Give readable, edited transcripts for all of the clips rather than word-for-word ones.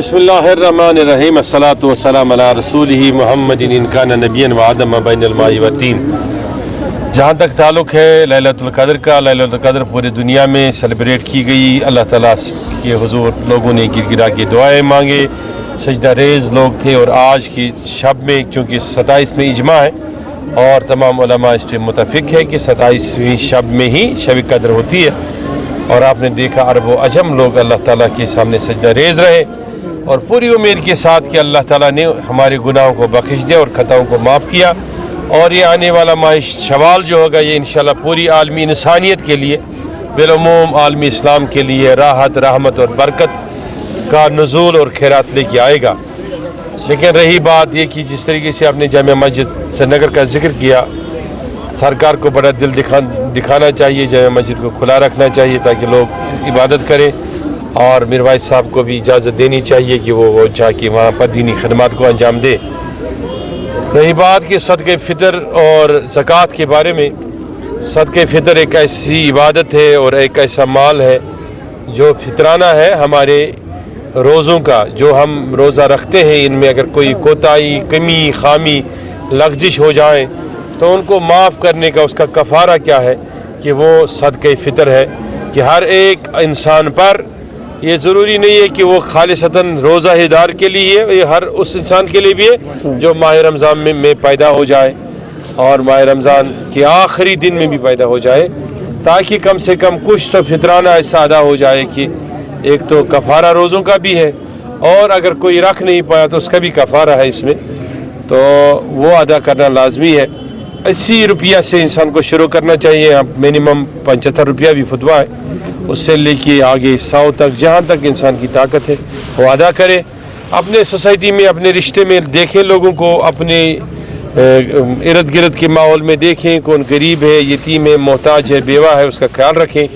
बिस्मिल्लाहिर्रहमानिर्रहीम अस्सलातु वस्सलामु अला रसूलिही मुहम्मदिन इन काना नबिय्यन व आदम बैनल माई व तीन। जहाँ तक ताल्लुक़ है लैलतुल क़द्र का, लैलतुल क़द्र पूरी दुनिया में सेलिब्रेट की गई। अल्लाह ताला के हुज़ूर लोगों ने गिर-गिरा के दुआएं मांगे, सजदा रेज़ लोग थे। और आज की शब में चूँकि 27 में इजमा है और तमाम उलमा इस पर मुतफ़िक़ है कि 27वीं शब में ही शब क़द्र होती है। और आपने देखा अरब व अजम लोग अल्लाह ताला के सामने सजदा रेज़ रहे और पूरी उम्मीद के साथ कि अल्लाह ताला ने हमारे गुनाहों को बख्श दिया और ख़ताओं को माफ़ किया। और ये आने वाला माह शवाल जो होगा ये इंशाअल्लाह पूरी आलमी इंसानियत के लिए, बिलउमूम आलमी इस्लाम के लिए राहत, रहमत और बरकत का नुज़ूल और खैरात लेके आएगा। लेकिन रही बात ये कि जिस तरीके से आपने जामिया मस्जिद श्रीनगर का जिक्र किया, सरकार को बड़ा दिल दिखाना चाहिए, जामिया मस्जिद को खुला रखना चाहिए ताकि लोग इबादत करें। और मीर वाइस साहब को भी इजाज़त देनी चाहिए कि वो जाके वहाँ पर दीनी खदमात को अंजाम दे। रही बात कि सदक़े फ़ितर और ज़कात के बारे में, सदक़े फ़ितर एक ऐसी इबादत है और एक ऐसा माल है जो फितराना है हमारे रोज़ों का, जो हम रोज़ा रखते हैं। इनमें अगर कोई कोताही, कमी, खामी, लग़ज़िश हो जाए तो उनको माफ़ करने का उसका कफ़ारा क्या है कि वो सदक़े फ़ितर है। कि हर एक इंसान पर ये ज़रूरी नहीं है कि वो खालिसतन रोज़ा हिदार के लिए है, ये हर उस इंसान के लिए भी है जो माह रमज़ान में पैदा हो जाए और माह रमज़ान के आखिरी दिन में भी पैदा हो जाए, ताकि कम से कम कुछ तो फितराना ऐसा अदा हो जाए कि एक तो कफ़ारा रोज़ों का भी है और अगर कोई रख नहीं पाया तो उसका भी कफ़ारा है इसमें, तो वो अदा करना लाजमी है। 80 रुपया से इंसान को शुरू करना चाहिए। अब मिनिमम 75 रुपया भी फतवा है, उससे लेके आगे 100 तक, जहाँ तक इंसान की ताकत है वो अदा करे। अपने सोसाइटी में, अपने रिश्ते में देखें लोगों को, अपने इर्द गिर्द के माहौल में देखें कौन गरीब है, यतीम है, मोहताज है, बेवा है, उसका ख्याल रखें।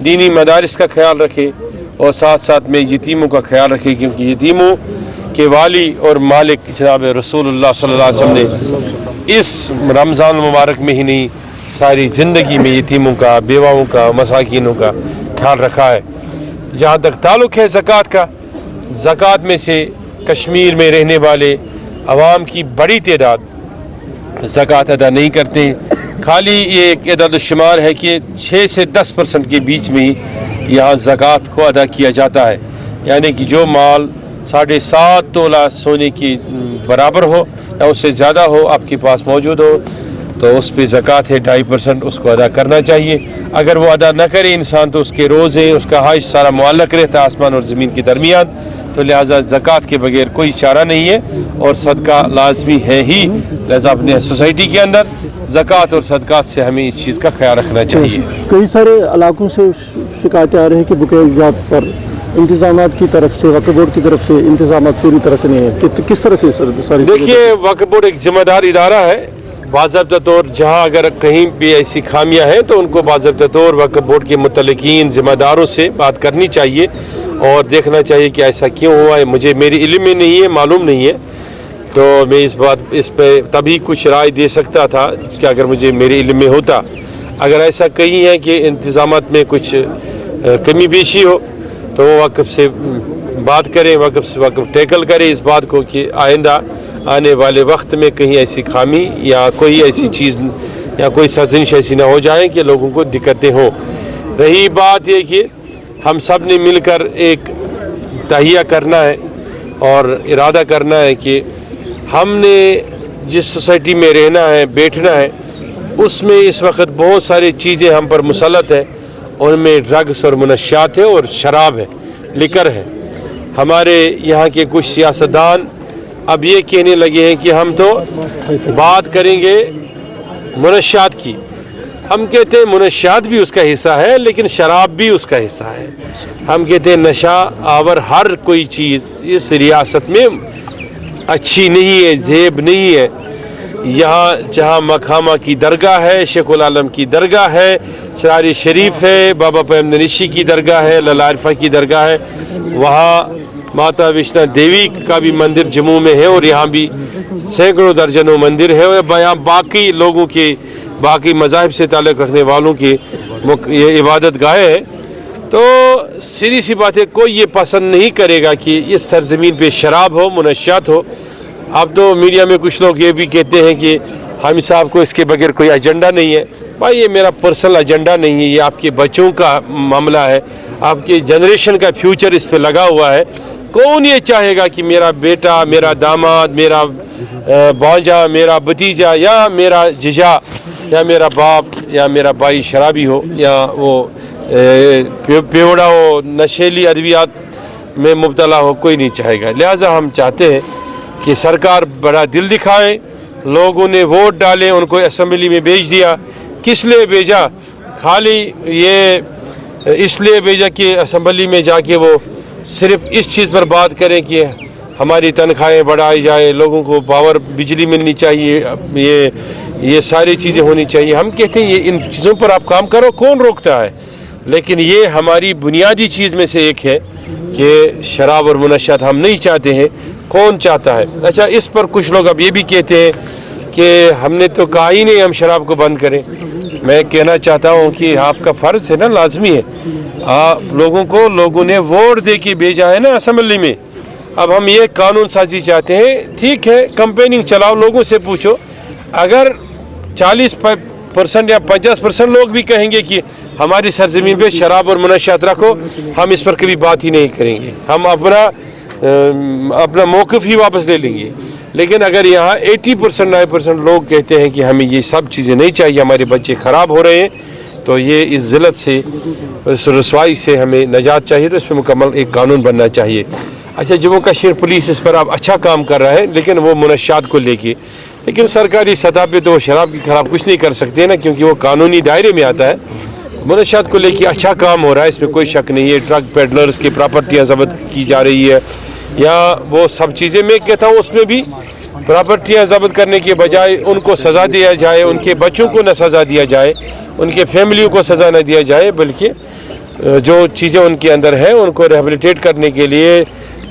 दीनी मदारिस का ख्याल रखें और साथ साथ में यतीमों का ख्याल रखें, क्योंकि यतीमों के वाली और मालिक जनाब रसूलुल्लाह सल्लल्लाहु अलैहि वसल्लम ने इस रमज़ान मुबारक में ही नहीं सारी ज़िंदगी में यतीमों का, बेवाओं का, मसाकीनों का ख्याल रखा है। जहाँ तक ताल्लुक़ है ज़कात का, ज़कात में से कश्मीर में रहने वाले अवाम की बड़ी तादाद ज़कात अदा नहीं करते हैं। खाली ये एक अदद-ओ-शुमार है कि 6 से 10% के बीच में ही यहाँ ज़कात को अदा किया जाता है। यानी कि जो माल 7.5 तोला सोने के बराबर हो या उससे ज़्यादा हो आपके पास मौजूद हो तो उस पर ज़कात है 2.5%, उसको अदा करना चाहिए। अगर वो अदा न करे इंसान तो उसके रोज़े, उसका हज सारा मुअल्लक़ रहता है आसमान और ज़मीन के दरमियान। तो लिहाजा ज़कात के बगैर कोई चारा नहीं है और सदका लाजमी है ही। लिहाजा अपने सोसाइटी के अंदर ज़कात और सदक़ात से हमें इस चीज़ का ख्याल रखना चाहिए। कई सारे इलाकों से शिकायतें आ रही हैं कि बुक़ाया पर इंतज़ामात की तरफ से, वक्फ़ बोर्ड की तरफ से इंतज़ामात पूरी तरह से नहीं है। किस तरह से सारी? देखिए, वक्फ़ बोर्ड एक ज़िम्मेदार इदारा है। बाज़ाब्ता तौर जहाँ अगर कहीं भी ऐसी खामियाँ हैं तो उनको बाज़ाब्ता तौर वक्फ़ बोर्ड के मुतल्लिक़ीन ज़िम्मेदारों से बात करनी चाहिए और देखना चाहिए कि ऐसा क्यों हुआ है। मुझे मेरे इल्म में नहीं है, मालूम नहीं है, तो मैं इस पर तभी कुछ राय दे सकता था कि अगर मुझे मेरे इल्म में होता। अगर ऐसा कहीं है कि इंतज़ामात में कुछ कमी बेशी हो तो वो वक्फ़ से बात करें, वक्फ़ टैकल करें इस बात को कि आइंदा आने वाले वक्त में कहीं ऐसी खामी या कोई ऐसी चीज़ या कोई साजिश ऐसी ना हो जाए कि लोगों को दिक्कतें हों। रही बात ये कि हम सब ने मिलकर एक तहिया करना है और इरादा करना है कि हमने जिस सोसाइटी में रहना है, बैठना है, उसमें इस वक्त बहुत सारी चीज़ें हम पर मुसलत है। उनमें ड्रग्स और मुनश्यात है और शराब है, लिकर है। हमारे यहाँ के कुछ सियासतदान अब ये कहने लगे हैं कि हम तो बात करेंगे मुनश्यात की। हम कहते हैं मुनश्यात भी उसका हिस्सा है लेकिन शराब भी उसका हिस्सा है। हम कहते हैं नशा आवर हर कोई चीज़ इस रियासत में अच्छी नहीं है, ज़ेब नहीं है। यहाँ जहाँ मखामा की दरगाह है, शेख उल आलम की दरगाह है, शरारी शरीफ है, बाबा पैगम्बर की दरगाह है, लला आरिफा की दरगाह है, वहाँ माता विष्णु देवी का भी मंदिर जम्मू में है और यहाँ भी सैकड़ों दर्जनों मंदिर है। और यहाँ बाकी लोगों के, बाकी मज़ाहिब से ताल्लुक़ रखने वालों की ये इबादत गाहें हैं। تو सीधी सी बात है, कोई ये पसंद नहीं करेगा कि इस सरजमीन पे शराब हो, मुनश्शात हो। अब तो मीडिया में कुछ लोग ये भी कहते हैं कि हामिद साहब को इसके बगैर कोई एजेंडा नहीं है। भाई ये मेरा पर्सनल एजेंडा नहीं है, ये आपके बच्चों का मामला है, आपके जनरेशन का फ्यूचर इस पे लगा हुआ है। कौन ये चाहेगा कि मेरा बेटा, मेरा दामाद, मेरा भांजा, मेरा भतीजा या मेरा जीजा या मेरा बाप या मेरा भाई शराबी हो या वो पेवड़ा हो, नशेली अद्वियात में मुब्तला हो, कोई नहीं चाहेगा। लिहाजा हम चाहते हैं कि सरकार बड़ा दिल दिखाए, लोगों ने वोट डाले, उनको असेंबली में भेज दिया। किस लिए भेजा? खाली ये इसलिए भेजा कि असेंबली में जाके वो सिर्फ इस चीज़ पर बात करें कि हमारी तनख्वाहें बढ़ाई जाए, लोगों को पावर बिजली मिलनी चाहिए, ये सारी चीज़ें होनी चाहिए। हम कहते हैं ये इन चीज़ों पर आप काम करो, कौन रोकता है? लेकिन ये हमारी बुनियादी चीज़ में से एक है कि शराब और मुनश्शात हम नहीं चाहते हैं। कौन चाहता है? अच्छा, इस पर कुछ लोग अब ये भी कहते हैं कि हमने तो कहा ही नहीं हम शराब को बंद करें। मैं कहना चाहता हूँ कि आपका फ़र्ज़ है ना, लाजमी है। आप लोगों ने वोट दे के भेजा है ना असेंबली में। अब हम ये कानून साजी चाहते हैं, ठीक है, कंपेनिंग चलाओ, लोगों से पूछो। अगर 40% या 50% लोग भी कहेंगे कि हमारी सरजमीन पे शराब और मुनश्शात रखो, हम इस पर कभी बात ही नहीं करेंगे, हम अपना मौक़िफ़ ही वापस ले लेंगे। लेकिन अगर यहाँ 80% 90% लोग कहते हैं कि हमें ये सब चीज़ें नहीं चाहिए, हमारे बच्चे ख़राब हो रहे हैं, तो ये इस ज़िल्लत से, इस रसवाई से हमें निजात चाहिए। तो इस पर मुकम्मल एक कानून बनना चाहिए। अच्छा, जम्मू कश्मीर पुलिस इस पर अब अच्छा काम कर रहा है, लेकिन वो मुनश्शात को लेके, लेकिन सरकारी सतह पे तो शराब के खिलाफ कुछ नहीं कर सकते ना, क्योंकि वो कानूनी दायरे में आता है। मुनश्शात को लेके अच्छा काम हो रहा है, इसमें कोई शक नहीं है। ड्रग पेडलर्स की प्रॉपर्टियाँ ज़ब्त की जा रही है, या वो सब चीज़ें मैं कहता हूँ उसमें भी प्रॉपर्टियाँ ज़ब्त करने के बजाय उनको सज़ा दिया जाए, उनके बच्चों को न सज़ा दिया जाए, उनके फैमिलियों को सज़ा न दिया जाए, बल्कि जो चीज़ें उनके अंदर हैं उनको रिहेबिलिटेट करने के लिए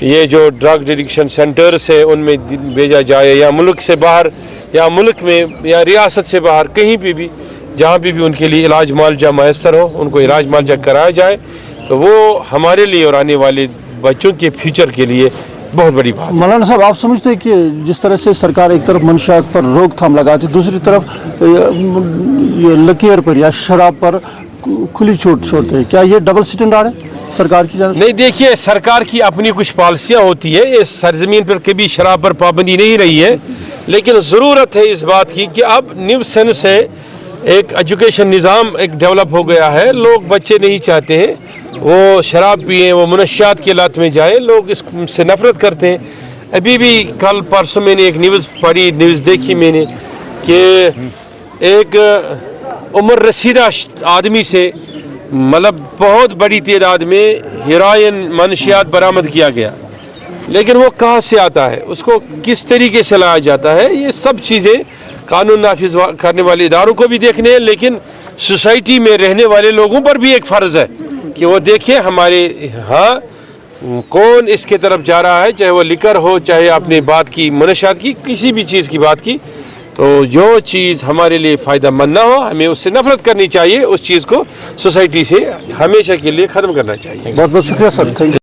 ये जो ड्रग डिडक्शन सेंटर्स है उनमें भेजा जाए, या मुल्क से बाहर या मुल्क में या रियासत से बाहर कहीं पे भी जहाँ पे भी उनके लिए इलाज मुआवजा मैसर हो, उनको इलाज मुआवजा कराया जाए। तो वो हमारे लिए और आने वाले बच्चों के फ्यूचर के लिए बहुत बड़ी बात। मौलाना साहब, आप समझते हैं कि जिस तरह से सरकार एक तरफ मुनश्शात पर रोकथाम लगाती, दूसरी तरफ ये लकीर पर या शराब पर खुली छूट छोड़ते हैं, क्या ये डबल स्टैंडर्ड है सरकार की जानब से? नहीं, देखिए, सरकार की अपनी कुछ पॉलिसियाँ होती है। इस सरजमीन पर कभी शराब पर पाबंदी नहीं रही है, लेकिन ज़रूरत है इस बात की कि अब न्यू सेंस है, एक एजुकेशन निज़ाम एक डेवलप हो गया है। लोग, बच्चे नहीं चाहते हैं वो शराब पिए, वो मुनश्शात की लत में जाए, लोग इससे नफरत करते हैं। अभी भी कल परसों मैंने एक न्यूज़ पढ़ी, न्यूज़ देखी मैंने कि एक उम्र रसीदा आदमी से मतलब बहुत बड़ी तादाद में हेरोइन मनशियात बरामद किया गया, लेकिन वो कहाँ से आता है, उसको किस तरीके से लाया जाता है, ये सब चीज़ें कानून नाफिज करने वाले इदारों को भी देखने हैं, लेकिन सोसाइटी में रहने वाले लोगों पर भी एक फ़र्ज़ है कि वो देखें हमारे यहाँ कौन इसके तरफ जा रहा है, चाहे वो लिकर हो, चाहे आपने बात की मुनश्शात की, किसी भी चीज़ की बात की। तो जो चीज़ हमारे लिए फ़ायदा मंद ना हो, हमें उससे नफरत करनी चाहिए, उस चीज़ को सोसाइटी से हमेशा के लिए ख़त्म करना चाहिए। बहुत बहुत शुक्रिया सर, थैंक यू।